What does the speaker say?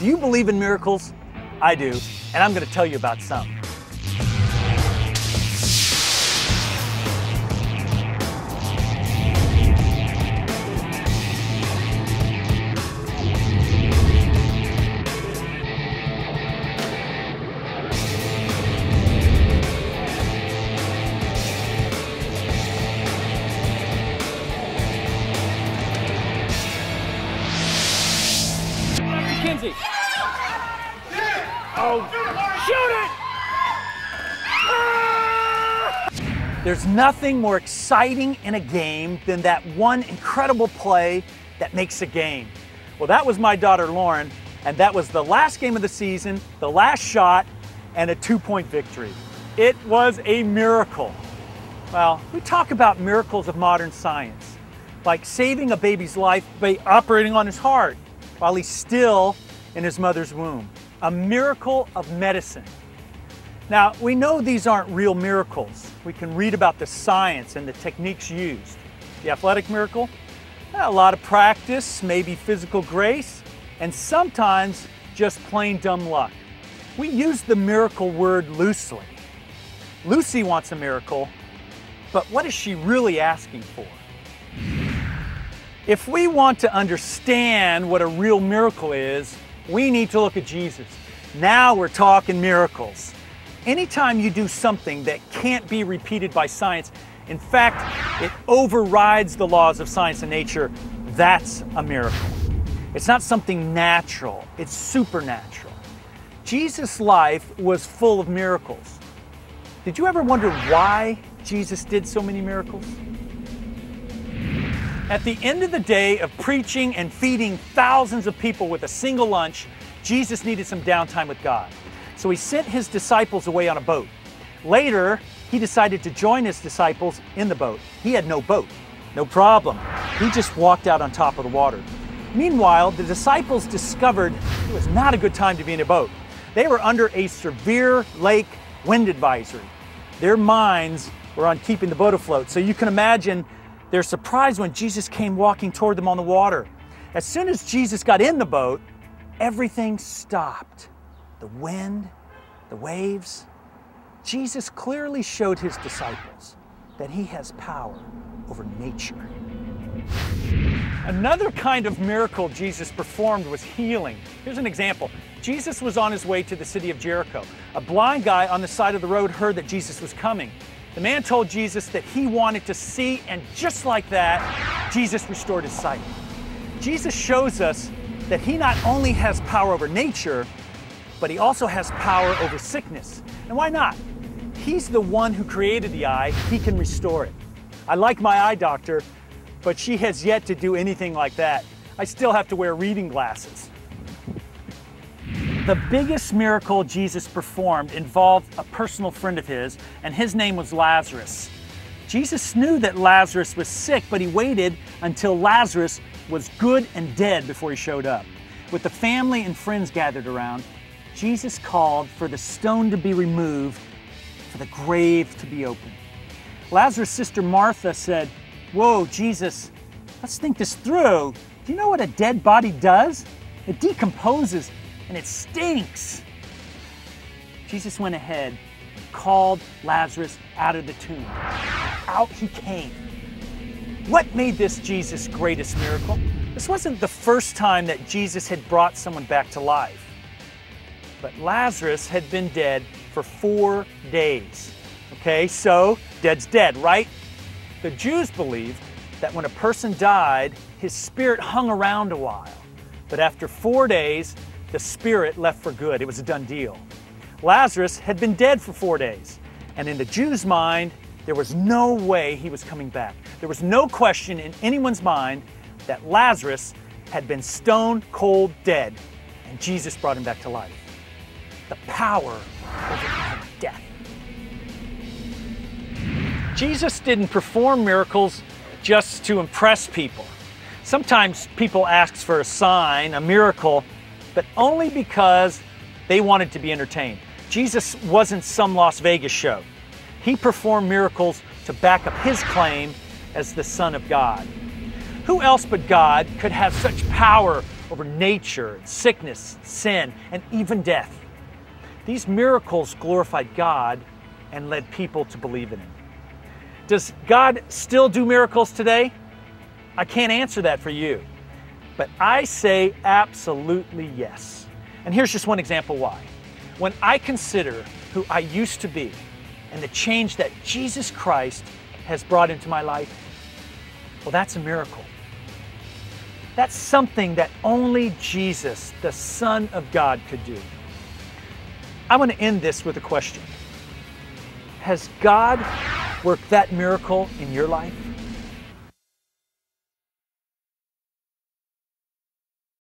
Do you believe in miracles? I do, and I'm going to tell you about some. Kinsey. Oh, shoot it! Ah! There's nothing more exciting in a game than that one incredible play that makes a game. Well, that was my daughter Lauren, and that was the last game of the season, the last shot, and a 2-point victory. It was a miracle. Well, we talk about miracles of modern science, like saving a baby's life by operating on his heart while he's still in his mother's womb. A miracle of medicine. Now, we know these aren't real miracles. We can read about the science and the techniques used. The athletic miracle, a lot of practice, maybe physical grace, and sometimes just plain dumb luck. We use the miracle word loosely. Lucy wants a miracle, but what is she really asking for? If we want to understand what a real miracle is, we need to look at Jesus. Now we're talking miracles. Anytime you do something that can't be repeated by science, in fact, it overrides the laws of science and nature, that's a miracle. It's not something natural, it's supernatural. Jesus' life was full of miracles. Did you ever wonder why Jesus did so many miracles? At the end of the day of preaching and feeding thousands of people with a single lunch, Jesus needed some downtime with God. So he sent his disciples away on a boat. Later, he decided to join his disciples in the boat. He had no boat, no problem. He just walked out on top of the water. Meanwhile, the disciples discovered it was not a good time to be in a boat. They were under a severe lake wind advisory. Their minds were on keeping the boat afloat. So you can imagine their surprise when Jesus came walking toward them on the water. As soon as Jesus got in the boat, everything stopped. The wind, the waves. Jesus clearly showed his disciples that he has power over nature. Another kind of miracle Jesus performed was healing. Here's an example. Jesus was on his way to the city of Jericho. A blind guy on the side of the road heard that Jesus was coming. The man told Jesus that he wanted to see, and just like that, Jesus restored his sight. Jesus shows us that he not only has power over nature, but he also has power over sickness. And why not? He's the one who created the eye. He can restore it. I like my eye doctor, but she has yet to do anything like that. I still have to wear reading glasses. The biggest miracle Jesus performed involved a personal friend of his, and his name was Lazarus. Jesus knew that Lazarus was sick, but he waited until Lazarus was good and dead before he showed up. With the family and friends gathered around, Jesus called for the stone to be removed, for the grave to be opened. Lazarus' sister Martha said, "Whoa, Jesus, let's think this through. Do you know what a dead body does? It decomposes and it stinks." Jesus went ahead and called Lazarus out of the tomb. Out he came. What made this Jesus' greatest miracle? This wasn't the first time that Jesus had brought someone back to life. But Lazarus had been dead for 4 days. Okay, so dead's dead, right? The Jews believed that when a person died, his spirit hung around a while. But after 4 days, the spirit left for good. It was a done deal. Lazarus had been dead for 4 days. And in the Jews' mind, there was no way he was coming back. There was no question in anyone's mind that Lazarus had been stone cold dead, and Jesus brought him back to life. The power over death. Jesus didn't perform miracles just to impress people. Sometimes people ask for a sign, a miracle, but only because they wanted to be entertained. Jesus wasn't some Las Vegas show. He performed miracles to back up his claim as the Son of God. Who else but God could have such power over nature, sickness, sin, and even death. These miracles glorified God and led people to believe in Him. Does God still do miracles today? I can't answer that for you, but I say absolutely yes. And here's just one example why. When I consider who I used to be and the change that Jesus Christ has brought into my life, well, that's a miracle. That's something that only Jesus, the Son of God, could do. I want to end this with a question. Has God worked that miracle in your life?